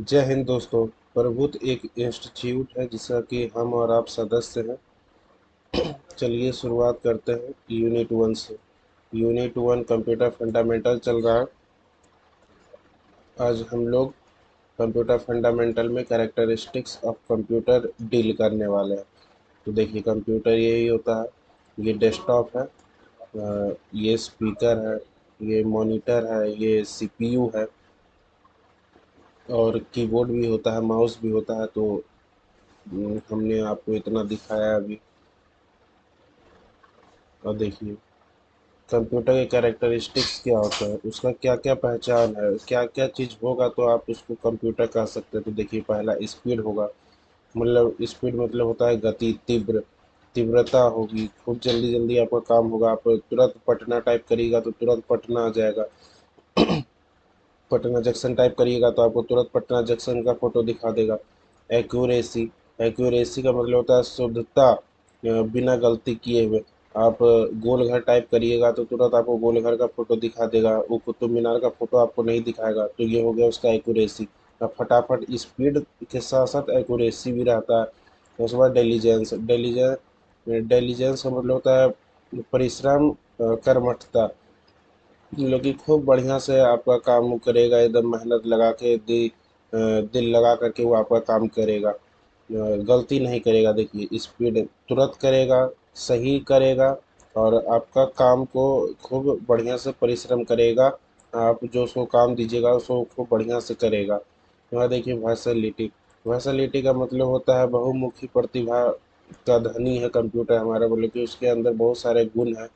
जय हिंद दोस्तों। प्रबुद्ध एक इंस्टीट्यूट है जिसका कि हम और आप सदस्य हैं। चलिए शुरुआत करते हैं यूनिट वन से। यूनिट वन कंप्यूटर फंडामेंटल चल रहा है। आज हम लोग कंप्यूटर फंडामेंटल में कैरेक्टरिस्टिक्स ऑफ कंप्यूटर डील करने वाले हैं। तो देखिए, कंप्यूटर यही होता है। ये डेस्कटॉप है, ये स्पीकर है, ये मॉनिटर है, ये सीपीयू है, और कीबोर्ड भी होता है, माउस भी होता है। तो हमने आपको इतना दिखाया अभी। और देखिए, कंप्यूटर के कैरेक्टरिस्टिक्स क्या होता है, उसका क्या क्या पहचान है, क्या क्या चीज़ होगा तो आप उसको कंप्यूटर कह सकते हैं। तो देखिए, पहला स्पीड होगा। मतलब स्पीड मतलब होता है गति, तीव्रता होगी। खूब जल्दी जल्दी आपका काम होगा। आप तुरंत पटना टाइप करिएगा तो तुरंत पटना आ जाएगा। पटना जंक्शन टाइप करिएगा तो आपको तुरंत पटना जंक्शन का फोटो दिखा देगा। एक्यूरेसी, एक्यूरेसी का मतलब होता है शुद्धता, बिना गलती किए हुए। आप गोल घर टाइप करिएगा तो तुरंत आपको गोल घर का फोटो दिखा देगा, वो कुतुब मीनार का फोटो आपको नहीं दिखाएगा। तो ये हो गया उसका एक्यूरेसी। अब फटाफट स्पीड के साथ साथ एक्यूरेसी भी रहता है। उसके बाद डेलीजेंस, डेलीजेंस का मतलब होता है परिश्रम, कर्मठता। मतलब कि खूब बढ़िया से आपका काम करेगा, एकदम मेहनत लगा के दिल लगा करके वो आपका काम करेगा। गलती नहीं करेगा। देखिए, स्पीड तुरंत करेगा, सही करेगा, और आपका काम को खूब बढ़िया से परिश्रम करेगा। आप जो उसको काम दीजिएगा उसको खूब बढ़िया से करेगा। यहाँ देखिए, वर्सैलिटी, वर्सैलिटी का मतलब होता है बहुमुखी प्रतिभा का धनी है कंप्यूटर हमारा। बोले कि उसके अंदर बहुत सारे गुण हैं।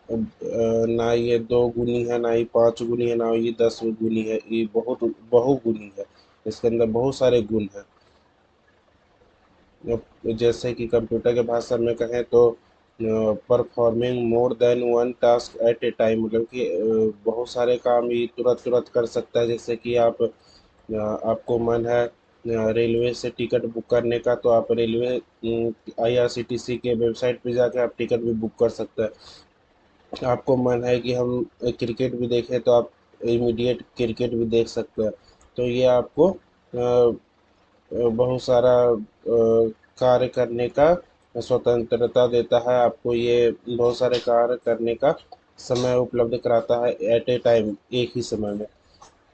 ना ये दो गुनी है, ना ही पांच गुनी है, ना ये 10 गुनी है। ये बहुत बहुगुनी है। इसके अंदर बहुत सारे गुण हैं। जैसे कि कंप्यूटर के भाषा में कहें तो performing more than one task at A time. मतलब कि बहुत सारे काम ये तुरंत तुरंत कर सकता है। जैसे कि आपको मन है रेलवे से टिकट बुक करने का, तो आप रेलवे आईआरसीटीसी के वेबसाइट पे जाके आप टिकट भी बुक कर सकते हैं। आपको मन है कि हम क्रिकेट भी देखें तो आप इमीडिएट क्रिकेट भी देख सकते हैं। तो ये आपको बहुत सारा कार्य करने का स्वतंत्रता देता है। आपको ये बहुत सारे कार्य करने का समय उपलब्ध कराता है एट ए टाइम, एक ही समय में।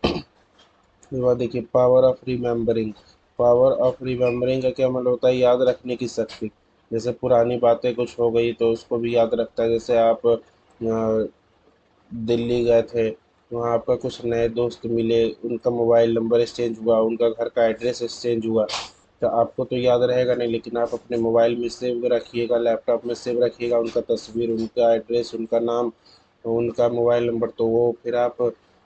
उसके बाद देखिए, power of remembering. Power of remembering का क्या मतलब होता है? याद रखने की शक्ति। जैसे पुरानी बातें कुछ हो गई तो उसको भी याद रखता है। जैसे आप दिल्ली गए थे, वहाँ आपका कुछ नए दोस्त मिले, उनका मोबाइल नंबर एक्सचेंज हुआ, उनका घर का एड्रेस एक्सचेंज हुआ। तो आपको तो याद रहेगा नहीं, लेकिन आप अपने मोबाइल में सेव रखिएगा, लैपटॉप में सेव रखिएगा उनका तस्वीर, उनका एड्रेस, उनका नाम, उनका मोबाइल नंबर। तो वो फिर आप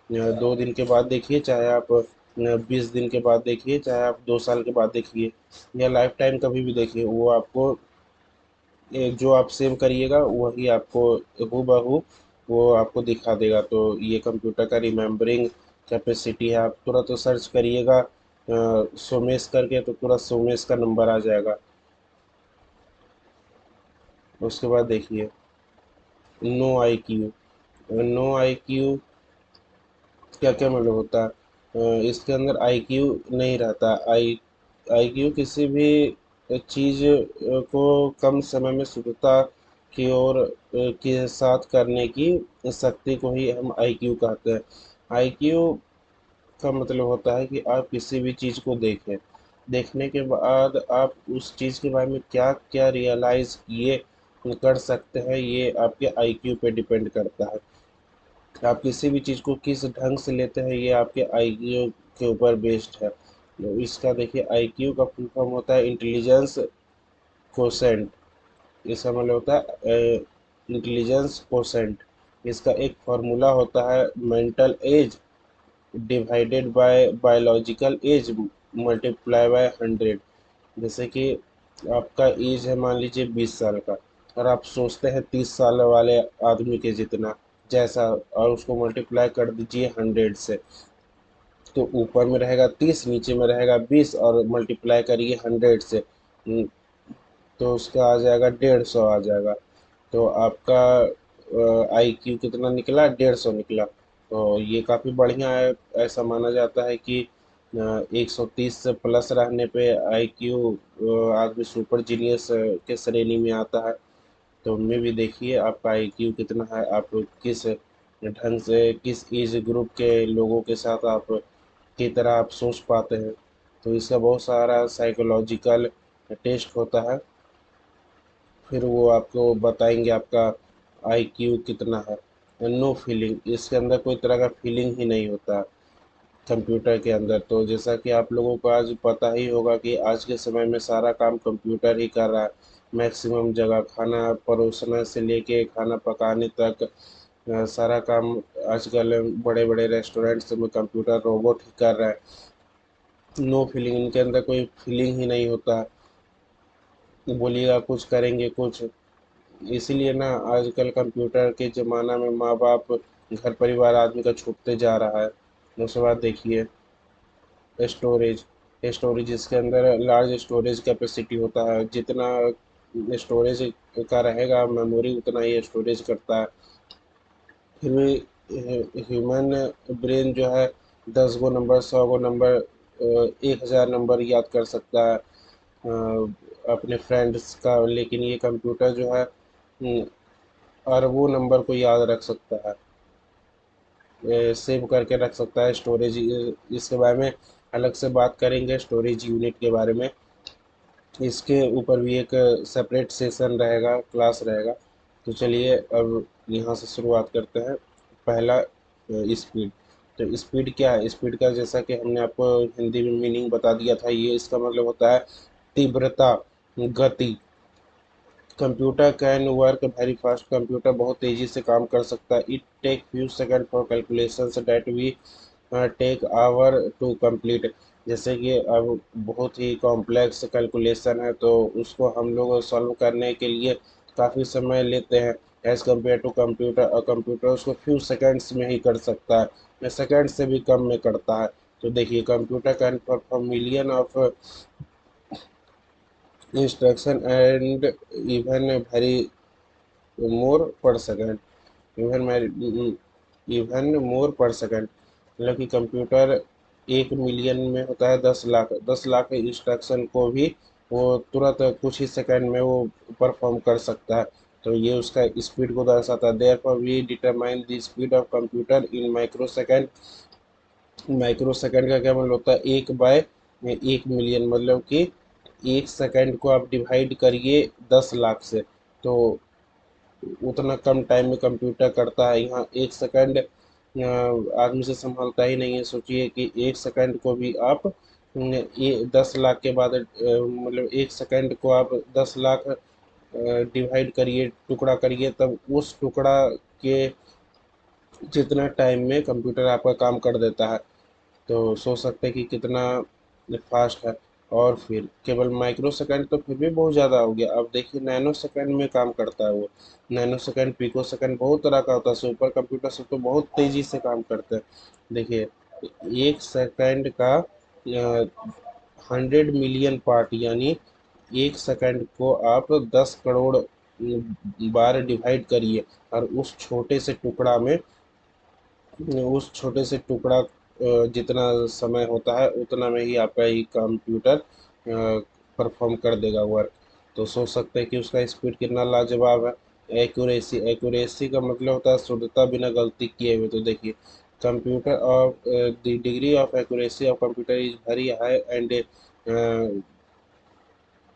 2 दिन के बाद देखिए, चाहे आप 20 दिन के बाद देखिए, चाहे आप 2 साल के बाद देखिए, या लाइफ टाइम कभी भी देखिए, वो आपको जो आप सेव करिएगा वही आपको हूबहू वो आपको दिखा देगा। तो ये कंप्यूटर का रिमेम्बरिंग कैपेसिटी है। आप तुरंत सर्च करिएगा सोमेश करके तो तुरंत सोमेश का नंबर आ जाएगा। उसके बाद देखिए, no I Q. No I Q क्या क्या मतलब होता है? इसके अंदर आई क्यू नहीं रहता। आई क्यू किसी भी चीज़ को कम समय में शुद्धता की ओर के साथ करने की शक्ति को ही हम आई क्यू कहते हैं। आई क्यू का मतलब होता है कि आप किसी भी चीज़ को देखें, देखने के बाद आप उस चीज़ के बारे में क्या क्या रियलाइज़ किए कर सकते हैं, ये आपके आईक्यू पे डिपेंड करता है। आप किसी भी चीज़ को किस ढंग से लेते हैं, ये आपके आईक्यू के ऊपर बेस्ड है। तो इसका देखिए, आईक्यू का फुल फॉर्म होता है इंटेलिजेंस कोसेंट। इसका मतलब होता है इंटेलिजेंस कोसेंट। इसका एक फार्मूला होता है mental as divided by biological S multiply by 100। जैसे कि आपका एज है मान लीजिए 20 साल का, और आप सोचते हैं 30 साल वाले आदमी के जितना जैसा, और उसको मल्टीप्लाई कर दीजिए 100 से। तो ऊपर में रहेगा 30, नीचे में रहेगा 20, और मल्टीप्लाई करिए 100 से। तो उसका आ जाएगा 150 आ जाएगा। तो आपका आई क्यू कितना निकला? 150 निकला। तो ये काफ़ी बढ़िया है। ऐसा माना जाता है कि 130 से प्लस रहने पे आईक्यू आदमी सुपर जीनियस के श्रेणी में आता है। तो उनमें भी देखिए आपका आईक्यू कितना है, आप किस ढंग से किस एज ग्रुप के लोगों के साथ आप की तरह आप सोच पाते हैं। तो इसका बहुत सारा साइकोलॉजिकल टेस्ट होता है, फिर वो आपको बताएंगे आपका आईक्यू कितना है। नो फीलिंग, इसके अंदर कोई तरह का फीलिंग ही नहीं होता कंप्यूटर के अंदर। तो जैसा कि आप लोगों को आज पता ही होगा कि आज के समय में सारा काम कंप्यूटर ही कर रहा है। मैक्सिमम जगह खाना परोसने से लेके खाना पकाने तक सारा काम आजकल बड़े बड़े रेस्टोरेंट्स में कंप्यूटर रोबोट ही कर रहा है। नो फीलिंग, इनके अंदर कोई फीलिंग ही नहीं होता। बोलिएगा कुछ करेंगे कुछ। इसीलिए ना आजकल कंप्यूटर के ज़माना में माँ बाप घर परिवार आदमी का छूटते जा रहा है। दूसरी बात देखिए, स्टोरेज। स्टोरेज इसके अंदर लार्ज स्टोरेज कैपेसिटी होता है। जितना स्टोरेज का रहेगा मेमोरी उतना ही स्टोरेज करता है। फिर भी ह्यूमन ब्रेन जो है 10 गो नंबर 100 गो नंबर 1000 नंबर याद कर सकता है अपने फ्रेंड्स का। लेकिन ये कंप्यूटर जो है अरबों नंबर को याद रख सकता है, सेव करके रख सकता है। स्टोरेज इसके बारे में अलग से बात करेंगे, स्टोरेज यूनिट के बारे में। इसके ऊपर भी एक सेपरेट सेशन रहेगा, क्लास रहेगा। तो चलिए अब यहाँ से शुरुआत करते हैं। पहला स्पीड। तो स्पीड क्या है? स्पीड का जैसा कि हमने आपको हिंदी में मीनिंग बता दिया था, ये इसका मतलब होता है तीव्रता, गति। Computer can work very fast, computer बहुत तेज़ी से काम कर सकता है। It take few second for calculations that we take hour to complete. जैसे कि अब बहुत ही कॉम्प्लेक्स कैलकुलेशन है तो उसको हम लोग सॉल्व करने के लिए काफ़ी समय लेते हैं एज़ कम्पेयर टू कंप्यूटर। और कंप्यूटर उसको फ्यू सेकंड्स में ही कर सकता है, या सेकंड से भी कम में करता है। तो देखिए, computer can perform million of instruction and even very more पर सेकंड। इवन इवन मोर पर सेकंड, मतलब कि कंप्यूटर 1 मिलियन में होता है 10 लाख, 10 लाख इंस्ट्रक्शन को भी वो तुरंत कुछ ही सेकंड में वो परफॉर्म कर सकता है। तो ये उसका स्पीड को दर्शाता है। Therefore we determine the speed of computer in micro second. Micro second का क्या मतलब होता है? 1/1 मिलियन, मतलब कि 1 सेकंड को आप डिवाइड करिए 10 लाख से, तो उतना कम टाइम में कंप्यूटर करता है। यहाँ 1 सेकंड आदमी से संभालता ही नहीं है। सोचिए कि 1 सेकंड को भी आप ये 10 लाख के बाद मतलब 1 सेकंड को आप 10 लाख डिवाइड करिए, टुकड़ा करिए, तब उस टुकड़ा के जितना टाइम में कंप्यूटर आपका काम कर देता है। तो सोच सकते हैं कि कितना फास्ट है। और फिर केवल माइक्रो सेकंड तो फिर भी बहुत ज़्यादा हो गया। अब देखिए नैनो सेकंड में काम करता है वो। नैनो सेकंड, पिको सेकंड बहुत तरह का होता है। सुपर कंप्यूटर सब तो बहुत तेज़ी से काम करते हैं। देखिए 1 सेकंड का 100 मिलियन पार्ट, यानी 1 सेकंड को आप 10 करोड़ बार डिवाइड करिए, और उस छोटे से टुकड़ा जितना समय होता है उतना में ही आपका ये कंप्यूटर परफॉर्म कर देगा वर्क। तो सोच सकते हैं कि उसका स्पीड कितना लाजवाब है। एक्यूरेसी, एक्यूरेसी का मतलब होता है शुद्धता, बिना गलती किए हुए। तो देखिए computer of the degree of accuracy of computer is very high and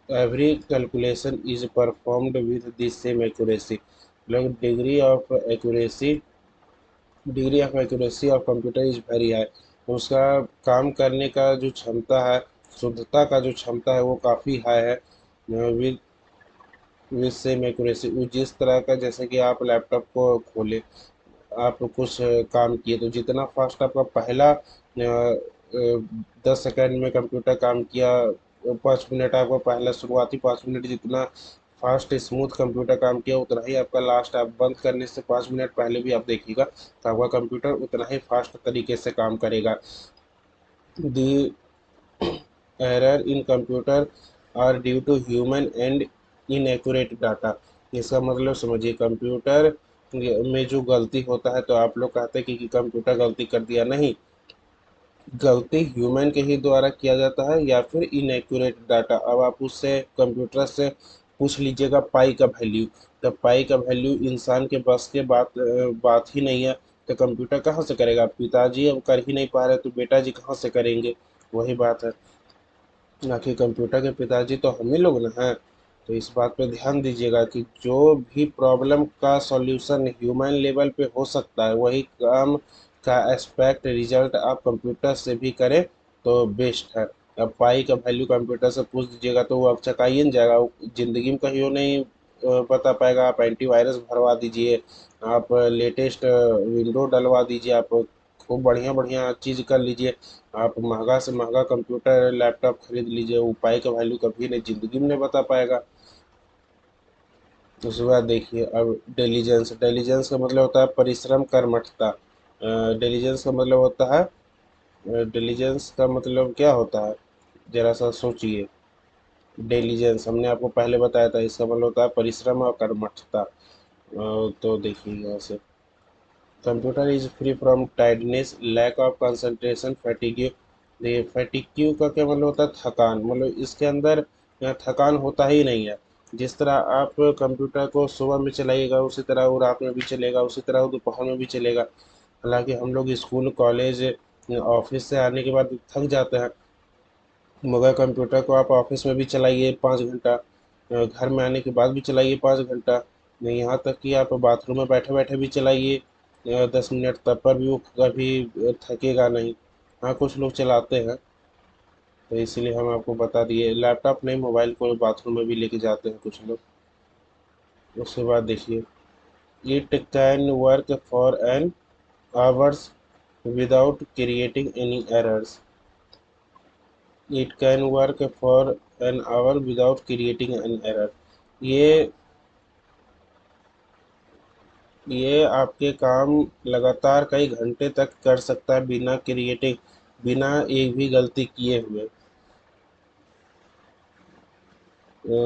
every calculation is performed with the same accuracy. मतलब degree of accuracy of computer is very high. उसका काम करने का जो क्षमता है, शुद्धता का जो क्षमता है वो काफ़ी हाई है। विद विद सेम एक्यूरेसी, वो जिस तरह का, जैसे कि आप लैपटॉप को खोले, आप कुछ काम किए, तो जितना फास्ट आपका पहला 10 सेकंड में कंप्यूटर काम किया, 5 मिनट आपका पहला शुरुआती 5 मिनट जितना फास्ट स्मूथ कंप्यूटर काम किया, उतना ही आपका लास्ट आप बंद करने से 5 मिनट पहले भी आप देखिएगा तो आपका कंप्यूटर उतना ही फास्ट तरीके से काम करेगा। The error in computer are due to human and inaccurate data. इसका मतलब समझिए, कंप्यूटर में जो गलती होता है, तो आप लोग कहते हैं कि कंप्यूटर गलती कर दिया। नहीं, गलती ह्यूमन के ही द्वारा किया जाता है या फिर इनएक्यूरेट डाटा। अब आप उससे कंप्यूटर से पूछ लीजिएगा पाई का वैल्यू, तो पाई का वैल्यू इंसान के बस के बात ही नहीं है। तो कंप्यूटर कहाँ से करेगा? पिताजी अब कर ही नहीं पा रहे तो बेटा जी कहाँ से करेंगे? वही बात है। आखिर कंप्यूटर के पिताजी तो हम ही लोग ना हैं। तो इस बात पे ध्यान दीजिएगा कि जो भी प्रॉब्लम का सॉल्यूशन ह्यूमन लेवल पे हो सकता है, वही काम का एस्पेक्ट रिजल्ट आप कंप्यूटर से भी करें तो बेस्ट है। अब पाई का वैल्यू कंप्यूटर से पूछ दीजिएगा तो वो अब चकाइए नहीं जाएगा, वो ज़िंदगी में कहीं वो नहीं बता पाएगा। आप एंटीवायरस भरवा दीजिए, आप लेटेस्ट विंडो डलवा दीजिए, आप खूब बढ़िया बढ़िया चीज़ कर लीजिए, आप महंगा से महंगा कंप्यूटर लैपटॉप खरीद लीजिए, वो पाई का वैल्यू कभी नहीं ज़िंदगी में नहीं बता पाएगा। उसके बाद देखिए अब डिलीजेंस। डिलीजेंस का मतलब होता है परिश्रम, कर्मठता। डिलीजेंस का मतलब होता है डिलीजेंस का मतलब क्या होता है, जरा सा सोचिए। डिलीजेंस हमने आपको पहले बताया था, इसका मतलब होता है परिश्रम और कर्मठता। तो देखिए यहाँ से, computer is free from tiredness, lack of concentration, fatigue. देखिए फैटिग्यू का क्या मतलब होता है? थकान। मतलब इसके अंदर थकान होता ही नहीं है। जिस तरह आप कंप्यूटर को सुबह में चलाइएगा उसी तरह वो रात में भी चलेगा, उसी तरह वो दोपहर में भी चलेगा। हालांकि हम लोग स्कूल कॉलेज ऑफिस से आने के बाद थक जाते हैं, मगर कंप्यूटर को आप ऑफिस में भी चलाइए 5 घंटा, घर में आने के बाद भी चलाइए 5 घंटा, नहीं यहाँ तक कि आप बाथरूम में बैठे बैठे भी चलाइए 10 मिनट, तब पर भी वो कभी थकेगा नहीं। हाँ, कुछ लोग चलाते हैं, तो इसीलिए हम आपको बता दिए। लैपटॉप नहीं, मोबाइल को बाथरूम में भी लेके जाते हैं कुछ लोग। उसके बाद देखिए, it can work for an hours without creating any errors. It can work for an hour without creating an error. ये ये आपके काम लगातार कई घंटे तक कर सकता है बिना क्रिएटिंग, बिना एक भी गलती किए हुए।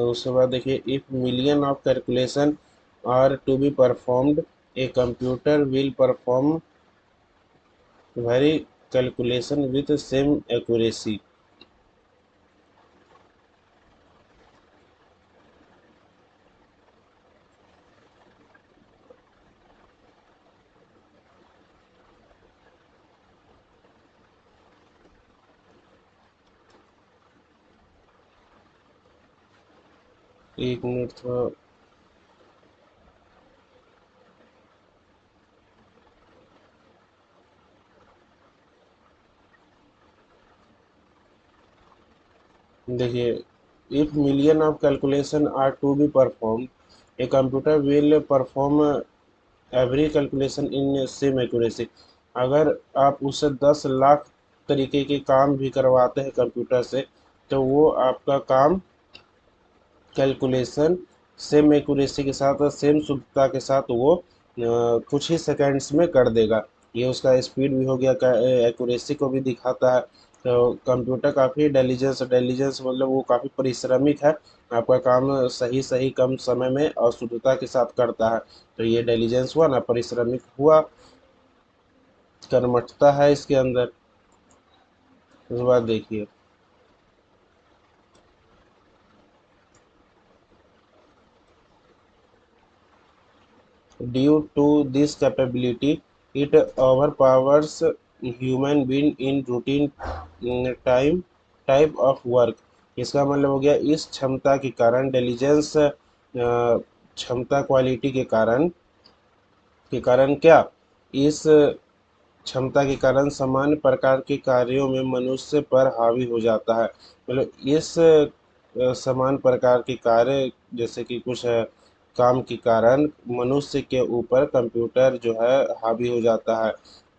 उसके बाद देखिए, if million of calculation are to be performed, a computer will perform very calculation with same accuracy. 1 minute थोड़ा। देखिए, if million of calculation are to be perform, a computer will perform every calculation in same accuracy. अगर आप उससे 10 लाख तरीके के काम भी करवाते हैं कंप्यूटर से, तो वो आपका काम कैलकुलेशन सेम एक्यूरेसी के साथ और सेम शुद्धता के साथ वो कुछ ही सेकंड्स में कर देगा। ये उसका स्पीड भी हो गया, एक्यूरेसी को भी दिखाता है। तो कंप्यूटर काफ़ी डेलीजेंस डेलीजेंस मतलब वो काफ़ी परिश्रमिक है, आपका काम सही सही कम समय में और शुद्धता के साथ करता है। तो ये डेलीजेंस हुआ ना, परिश्रमिक हुआ, कर्मठता है इसके अंदर। उस बात देखिए, due to this capability, it overpowers human being in routine time type of work। इसका मतलब हो गया, इस क्षमता के कारण, इंटेलिजेंस क्षमता क्वालिटी के कारण क्या, इस क्षमता के कारण समान प्रकार के कार्यों में मनुष्य पर हावी हो जाता है। मतलब इस समान प्रकार के कार्य, जैसे कि कुछ काम के कारण मनुष्य के ऊपर कंप्यूटर जो है हावी हो जाता है।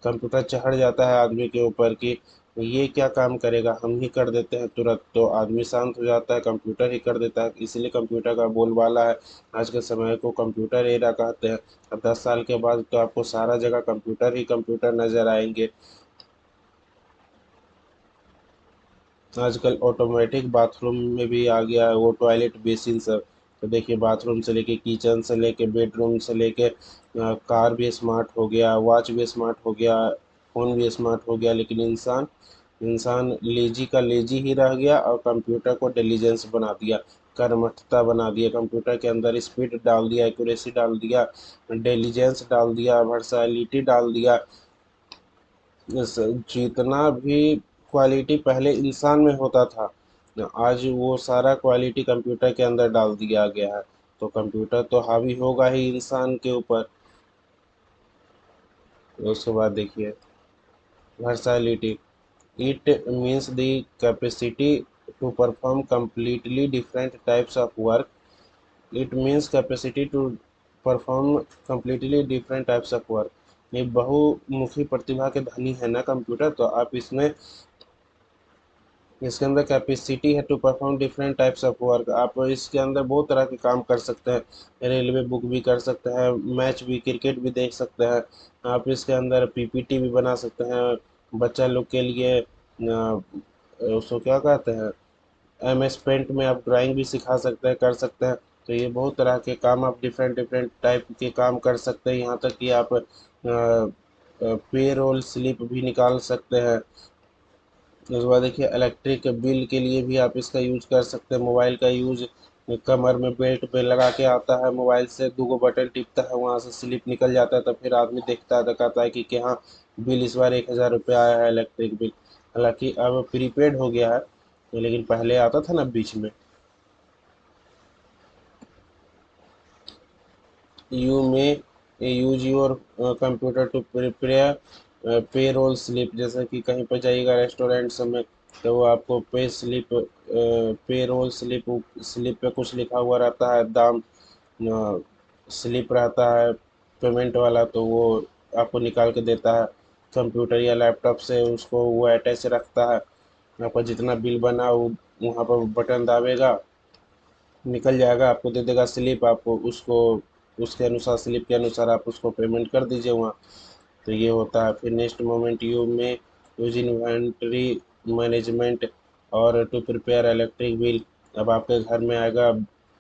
कंप्यूटर चढ़ जाता है आदमी के ऊपर कि ये क्या काम करेगा, हम ही कर देते हैं तुरंत, तो आदमी शांत हो जाता है, कंप्यूटर ही कर देता है। इसीलिए कंप्यूटर का बोलबाला है। आज के समय को कंप्यूटर एरा कहते हैं। अब 10 साल के बाद तो आपको सारा जगह कंप्यूटर ही कंप्यूटर नज़र आएंगे। आजकल ऑटोमेटिक बाथरूम में भी आ गया है वो टॉयलेट बेसिन सब। तो देखिए बाथरूम से लेके किचन से लेके बेडरूम से लेके कार भी स्मार्ट हो गया, वॉच भी स्मार्ट हो गया, फ़ोन भी स्मार्ट हो गया, लेकिन इंसान इंसान लेजी का लेजी ही रह गया और कंप्यूटर को डिलीजेंस बना दिया, कर्मठता बना दिया, कंप्यूटर के अंदर स्पीड डाल दिया, एक्यूरेसी डाल दिया, डिलीजेंस डाल दिया, वर्सैलिटी डाल दिया। जितना भी क्वालिटी पहले इंसान में होता था, आज वो सारा क्वालिटी कंप्यूटर के अंदर डाल दिया गया है। तो कंप्यूटर तो हावी होगा ही इंसान के ऊपर। उसके बाद देखिए versatility, it means the capacity to perform completely different types of work. It means capacity to perform completely different types of work. ये बहुमुखी प्रतिभा के धनी है ना कंप्यूटर, तो आप इसमें इसके अंदर कैपेसिटी है to perform different types of work. आप इसके अंदर बहुत तरह के काम कर सकते हैं, रेलवे बुक भी कर सकते हैं, मैच भी, क्रिकेट भी देख सकते हैं। आप इसके अंदर पीपीटी भी बना सकते हैं, बच्चा लोग के लिए उसको क्या कहते हैं, एम एस पेंट में आप ड्राइंग भी सिखा सकते हैं, कर सकते हैं। तो ये बहुत तरह के काम आप डिफरेंट डिफरेंट टाइप के काम कर सकते हैं, यहाँ तक कि आप पे रोल स्लिप भी निकाल सकते हैं। उसके बाद देखिए इलेक्ट्रिक बिल के लिए भी आप इसका यूज कर सकते हैं। मोबाइल का यूज, कमर में बेल्ट पे लगा के आता है, मोबाइल से 2 बटन टिपता है, वहाँ से स्लिप निकल जाता है, तो फिर आदमी देखता है तो कहता है कि हाँ बिल इस बार 1000 रुपये आया है इलेक्ट्रिक बिल। हालांकि अब प्रीपेड हो गया है, लेकिन पहले आता था ना बीच में। You may use your computer to prepare payroll slip, जैसे कि कहीं पर जाइएगा रेस्टोरेंट में, तो वो आपको पे स्लिप, पे रोल स्लिप, स्लिप पे कुछ लिखा हुआ रहता है दाम, स्लिप रहता है पेमेंट वाला, तो वो आपको निकाल के देता है। कंप्यूटर या लैपटॉप से उसको वो अटैच रखता है, आपका जितना बिल बना वो वहाँ पर बटन दाबेगा, निकल जाएगा, आपको दे देगा स्लिप, आपको उसको उसके अनुसार, स्लिप के अनुसार आप उसको पेमेंट कर दीजिए वहाँ। तो ये होता है। फिर next moment you may use inventory management और टू प्रिपेयर इलेक्ट्रिक बिल। अब आपके घर में आएगा,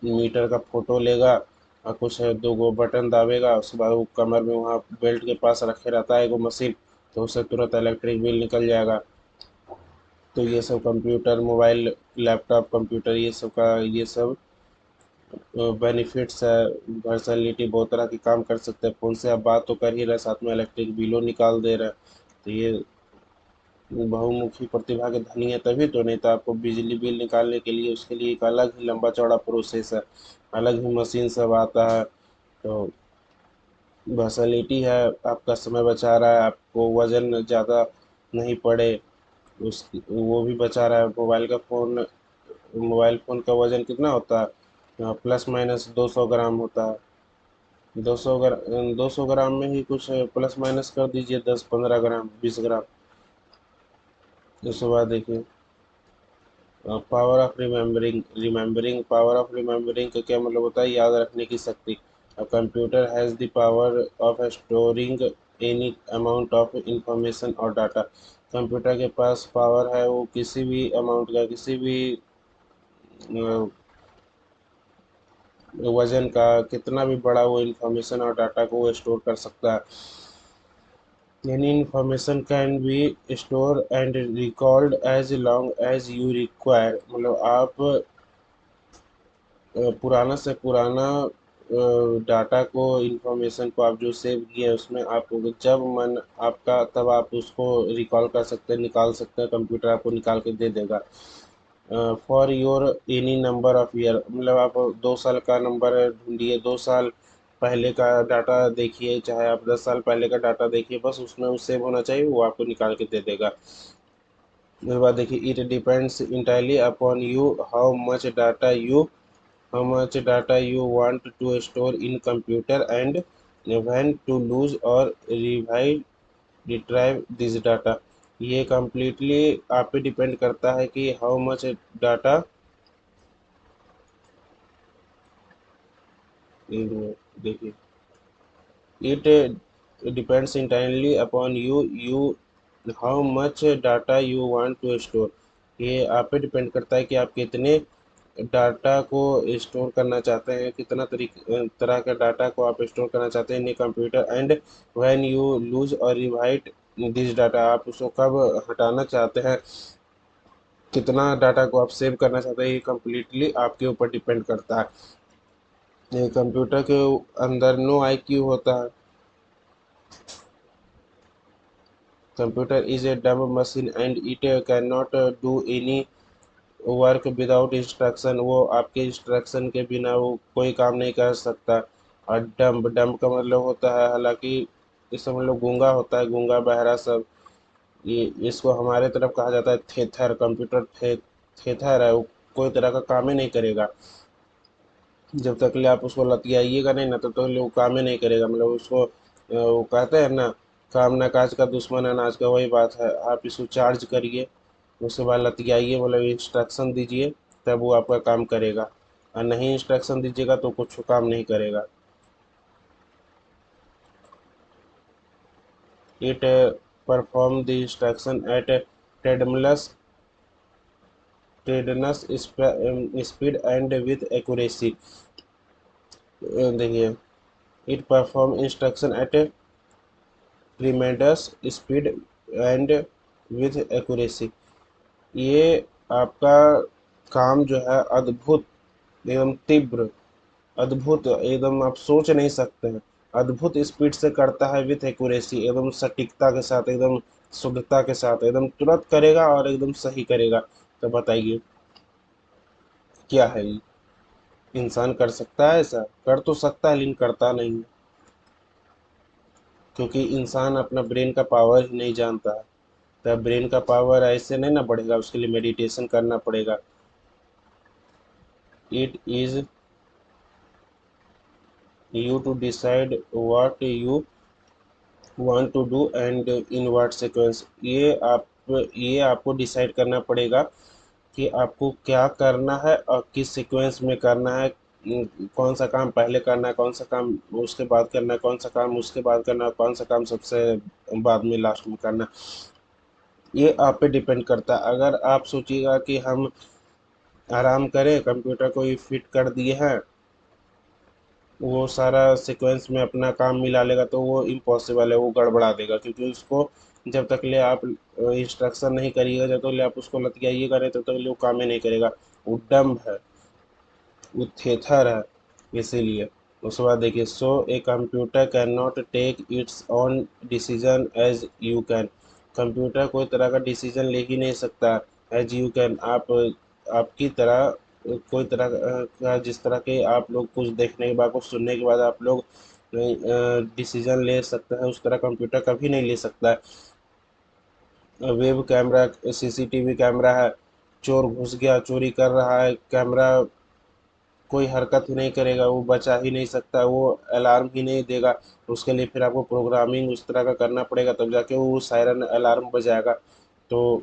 मीटर का फोटो लेगा और कुछ है 2 बटन दाबेगा, उसके बाद वो कमर में वहाँ बेल्ट के पास रखे रहता है वो मशीन, तो उससे तुरंत इलेक्ट्रिक बिल निकल जाएगा। तो ये सब कंप्यूटर, मोबाइल, लैपटॉप, कंप्यूटर, ये सब का ये सब बेनिफिट्स है। वर्सैलिटी, बहुत तरह के काम कर सकते हैं फ़ोन से, आप बात तो कर ही रहे, साथ में इलेक्ट्रिक बिलो निकाल दे रहे हैं। तो ये बहुमुखी प्रतिभा के धनी है तभी तो, नहीं तो आपको बिजली बिल निकालने के लिए उसके लिए एक अलग ही लंबा चौड़ा प्रोसेस है, अलग ही मशीन सब आता है। तो वर्सैलिटी है, आपका समय बचा रहा है, आपको वजन ज़्यादा नहीं पड़े, उस वो भी बचा रहा है। मोबाइल फ़ोन का वज़न कितना होता है, प्लस माइनस 200 ग्राम होता है। 200 ग्राम में ही कुछ प्लस माइनस कर दीजिए, 10-15 ग्राम, 20 ग्राम। उसके बाद देखिए power of remembering, power of remembering का क्या मतलब होता है, याद रखने की शक्ति। A computer has the power of storing any amount of information और डाटा। कंप्यूटर के पास पावर है, वो किसी भी अमाउंट का, किसी भी वजन का, कितना भी बड़ा वो इंफॉर्मेशन और डाटा को वो स्टोर कर सकता है। Any information can be stored and recalled as long as you require। मतलब आप पुराना से पुराना डाटा को, इंफॉर्मेशन को आप जो सेव किए हैं उसमें आप जब मन आपका तब आप उसको रिकॉल कर सकते हैं, निकाल सकते हैं, कंप्यूटर आपको निकाल के दे देगा। For your any number of year, मतलब आप 2 साल का नंबर ढूंढिए, 2 साल पहले का डाटा देखिए, चाहे आप 10 साल पहले का डाटा देखिए, बस उसमें वो सेव होना चाहिए, वो आपको निकाल के दे देगा। उसके बाद देखिए it depends entirely upon you how much data you want to store in computer and when to lose और रिट्राइव दिस डाटा। ये कम्प्लीटली आप पे डिपेंड करता है कि हाउ मच डाटा, देखिए it depends entirely upon you how much data you want to store. ये आप पे डिपेंड करता है कि आप कितने डाटा को स्टोर करना चाहते हैं, कितना तरह का डाटा को आप स्टोर करना चाहते हैं इन computer, and when you lose और रिवाइट दिस डाटा, आप उसको कब हटाना चाहते हैं, कितना डाटा को आप सेव करना चाहते हैं, ये कम्प्लीटली आपके ऊपर डिपेंड करता है। ये कंप्यूटर के अंदर नो आईक्यू होता है। कंप्यूटर इज ए डम machine and it can not do any work without instruction, वो आपके इंस्ट्रक्शन के बिना वो कोई काम नहीं कर सकता। और डम्ब, डम्ब का मतलब होता है, हालांकि इस समझ लो गूंगा होता है, गूंगा बहरा सब। ये इसको हमारे तरफ कहा जाता है थेथर। कंप्यूटर थेथर है, वो कोई तरह का काम ही नहीं करेगा। जब तक ले आप उसको लतियाइएगा नहीं ना, तब तक ले वो काम ही नहीं करेगा। मतलब उसको वो कहते हैं ना, काम ना काज का दुश्मन अनाज का, वही बात है। आप इसको चार्ज करिए, उसके बाद लतियाइए, मतलब इंस्ट्रक्शन दीजिए, तब वो आपका काम करेगा। और नहीं इंस्ट्रक्शन दीजिएगा तो कुछ काम नहीं करेगा। It perform the instruction at ट्रेडमिलस tremendous speed and with accuracy. देखिए, it perform instruction at tremendous speed and with accuracy. ये आपका काम जो है अद्भुत, एकदम तीव्र, अद्भुत, एकदम आप सोच नहीं सकते हैं, अद्भुत स्पीड से करता है, विथ एक्यूरेसी, एकदम सटीकता के साथ, एकदम शुद्धता के साथ, एकदम तुरंत करेगा और एकदम सही करेगा। तो बताइए क्या है ये? इंसान कर सकता है ऐसा? कर तो सकता है लेकिन करता नहीं है, क्योंकि इंसान अपना ब्रेन का पावर ही नहीं जानता है। तब ब्रेन का पावर ऐसे नहीं ना बढ़ेगा, उसके लिए मेडिटेशन करना पड़ेगा। It is you to decide what you want to do and in what sequence. ये आपको डिसाइड करना पड़ेगा कि आपको क्या करना है और किस सीक्वेंस में करना है। कौन सा काम पहले करना है, कौन सा काम उसके बाद करना है, कौन सा काम उसके बाद करना है, कौन सा काम सबसे बाद में लास्ट में करना है। ये आप पे डिपेंड करता है। अगर आप सोचिएगा कि हम आराम करें, कंप्यूटर को ही फिट कर दिए हैं, वो सारा सीक्वेंस में अपना काम मिला लेगा, तो वो इम्पॉसिबल है, वो गड़बड़ा देगा। क्योंकि उसको जब तक ले आप इंस्ट्रक्शन नहीं करिएगा, जब तक ले आप उसको लतियाइएगा नहीं, तब तक ले वो काम ही नहीं करेगा। वो डम्ब है, वो थेथर है, इसीलिए। उसके बाद देखिए, so a computer can not take its own decision as you can. Computer कोई तरह का डिसीजन ले ही नहीं सकता एज यू कैन, आप आपकी तरह। कोई तरह का जिस तरह के आप लोग कुछ देखने के बाद, कुछ सुनने के बाद आप लोग डिसीजन ले सकते हैं, उस तरह कंप्यूटर कभी नहीं ले सकता है। वेब कैमरा, सीसीटीवी कैमरा है, चोर घुस गया, चोरी कर रहा है, कैमरा कोई हरकत ही नहीं करेगा, वो बचा ही नहीं सकता, वो अलार्म ही नहीं देगा। उसके लिए फिर आपको प्रोग्रामिंग उस तरह का करना पड़ेगा, तब जाके वो सायरन अलार्म बजाएगा। तो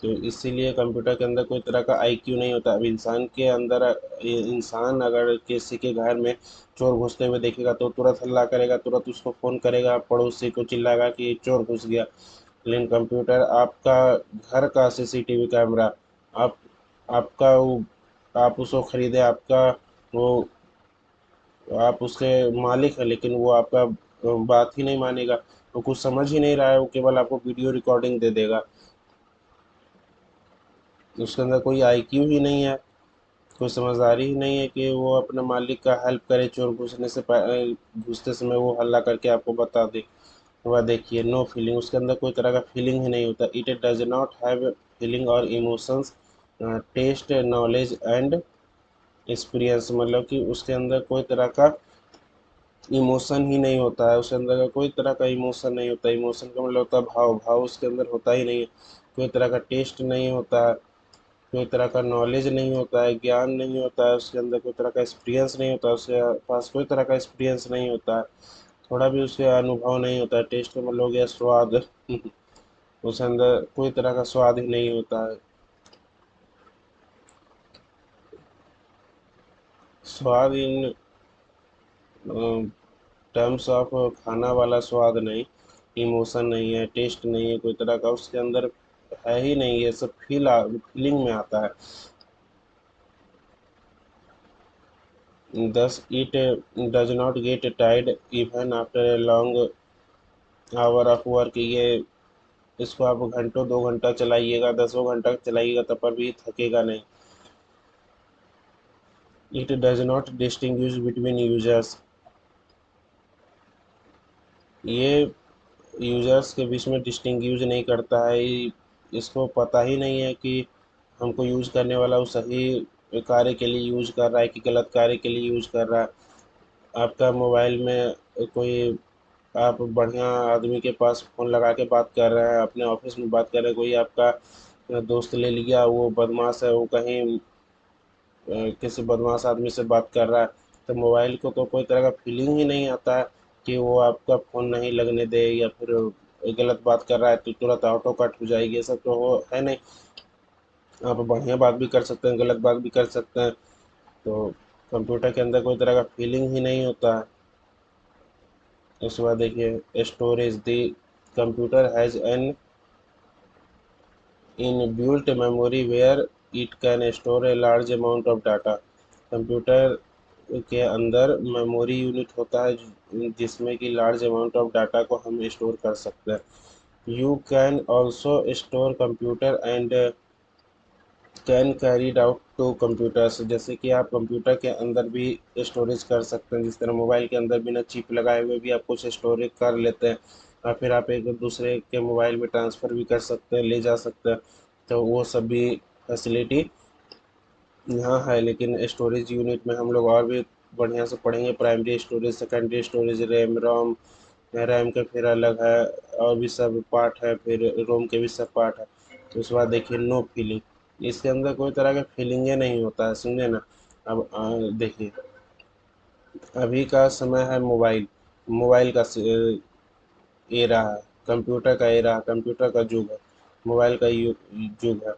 इसीलिए कंप्यूटर के अंदर कोई तरह का आईक्यू नहीं होता। अब इंसान के अंदर, इंसान अगर किसी के घर में चोर घुसते हुए देखेगा तो तुरंत हल्ला करेगा, तुरंत उसको फ़ोन करेगा, पड़ोसी को चिल्लाएगा कि चोर घुस गया। लेकिन कंप्यूटर आपका घर का सीसीटीवी कैमरा, आप आपका वो, आप उसको खरीदे, आपका वो, आप उसके मालिक हैं, लेकिन वो आपका बात ही नहीं मानेगा। वो कुछ समझ ही नहीं रहा है, वो केवल आपको वीडियो रिकॉर्डिंग दे देगा। उसके अंदर कोई आईक्यू ही नहीं है, कोई समझदारी ही नहीं है कि वो अपने मालिक का हेल्प करे, चोर घुसते समय वो हल्ला करके आपको बता दे। वह देखिए, नो फीलिंग, उसके अंदर कोई तरह का फीलिंग ही नहीं होता। It does not have feeling और emotions, taste, knowledge and experience, मतलब कि उसके अंदर कोई तरह का इमोशन ही नहीं होता है। उसके अंदर का कोई तरह का इमोशन नहीं होता। इमोशन का मतलब होता है भाव, भाव उसके अंदर होता ही नहीं है। कोई तरह का टेस्ट नहीं होता है, कोई तरह का नॉलेज नहीं होता है, ज्ञान नहीं होता है उसके अंदर, कोई तरह का एक्सपीरियंस नहीं होता, उसके पास कोई तरह का एक्सपीरियंस नहीं होता है, थोड़ा भी उसके अनुभव नहीं होता है। टेस्ट का मतलब हो गया स्वाद। उसके अंदर कोई तरह का स्वाद ही नहीं होता है। स्वाद इन टर्म्स ऑफ खाना वाला स्वाद नहीं, इमोशन नहीं है, टेस्ट नहीं है कोई तरह का उसके अंदर, है ही नहीं, ये सब फीलिंग में आता है। Thus, it does not get tired even after a long hour of work। ये इसको आप घंटों 2 घंटा चलाइएगा, 10 घंटा चलाइएगा तब पर भी थकेगा नहीं। It does not distinguish between users. ये यूजर्स के बीच में डिस्टिंग्विश नहीं करता है। इसको पता ही नहीं है कि हमको यूज करने वाला वो सही कार्य के लिए यूज कर रहा है कि गलत कार्य के लिए यूज कर रहा है। आपका मोबाइल में कोई, आप बढ़िया आदमी के पास फ़ोन लगा के बात कर रहे हैं, अपने ऑफिस में बात कर रहे हैं, कोई आपका दोस्त ले लिया, वो बदमाश है, वो कहीं किसी बदमाश आदमी से बात कर रहा है, तो मोबाइल को तो कोई तरह का फीलिंग ही नहीं आता है कि वो आपका फ़ोन नहीं लगने दे, या फिर गलत बात कर रहा है तो तुरंत ऑटो कट हो जाएगी। ये सब तो वो है नहीं। आप बढ़िया बात भी कर सकते हैं, गलत बात भी कर सकते हैं। तो कंप्यूटर के अंदर कोई तरह का फीलिंग ही नहीं होता है। उसके बाद देखिए storage, the computer has an inbuilt memory where it can store a large amount of data. Computer के अंदर मेमोरी यूनिट होता है जिसमें कि लार्ज अमाउंट ऑफ डाटा को हम स्टोर कर सकते हैं। You can also store computer and can carried out to computers. जैसे कि आप कंप्यूटर के अंदर भी स्टोरेज कर सकते हैं, जिस तरह मोबाइल के अंदर बिना चिप लगाए हुए भी आप कुछ स्टोरेज कर लेते हैं, और फिर आप एक दूसरे के मोबाइल में ट्रांसफ़र भी कर सकते हैं, ले जा सकते हैं। तो वो सब भी फैसिलिटी यहाँ है। लेकिन स्टोरेज यूनिट में हम लोग और भी बढ़िया से पढ़ेंगे, primary storage, secondary storage, RAM ROM. RAM का फिर अलग है, और भी सब पार्ट है, फिर रोम के भी सब पार्ट है। तो उसके बाद देखिए नो फीलिंग, इसके अंदर कोई तरह का फीलिंगे नहीं होता है, समझे ना। अब देखिए अभी का समय है मोबाइल, मोबाइल का एरा है, कंप्यूटर का एरा है, कंप्यूटर का युग है, मोबाइल का युग है।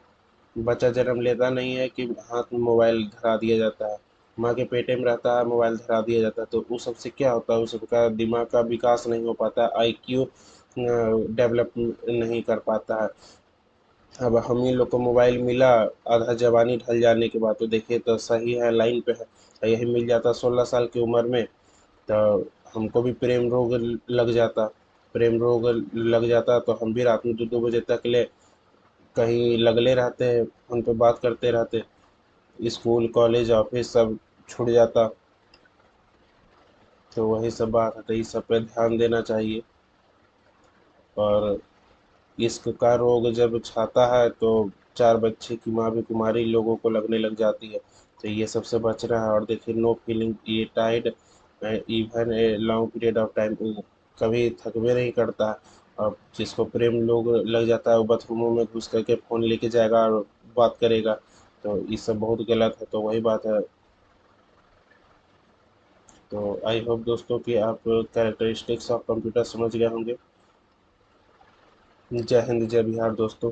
बच्चा जन्म लेता नहीं है कि हाथ में मोबाइल धरा दिया जाता है, माँ के पेटे में रहता है मोबाइल धरा दिया जाता है। तो उस सबसे क्या होता है, उस सबका दिमाग का विकास नहीं हो पाता, आईक्यू डेवलप नहीं कर पाता है। अब हम ही लोग को मोबाइल मिला आधा जवानी ढल जाने के बाद, तो देखिए तो सही है, लाइन पे है। तो यही मिल जाता 16 साल की उम्र में, तो हमको भी प्रेम रोग लग जाता। प्रेम रोग लग जाता तो हम भी रात में 2-2 बजे तक ले कहीं लगले रहते हैं, फोन पे बात करते रहते। स्कूल कॉलेज ऑफिस सब छूट जाता। तो वही सब बात है, तो इस सब पे ध्यान देना चाहिए। और इश्क का रोग जब छाता है तो 4 बच्चे की माँ भी कुमारी लोगों को लगने लग जाती है। तो ये सबसे बचना है। और देखिए नो फीलिंग ये टाइड even a long period of time, कभी थकवे नहीं करता है। और जिसको प्रेम लोग लग जाता है वो बाथरूमों में घुस करके फ़ोन लेके जाएगा और बात करेगा। तो ये सब बहुत गलत है। तो वही बात है। तो आई होप दोस्तों कि आप कैरेक्टरिस्टिक्स ऑफ कंप्यूटर समझ गए होंगे। जय हिंद जय बिहार दोस्तों।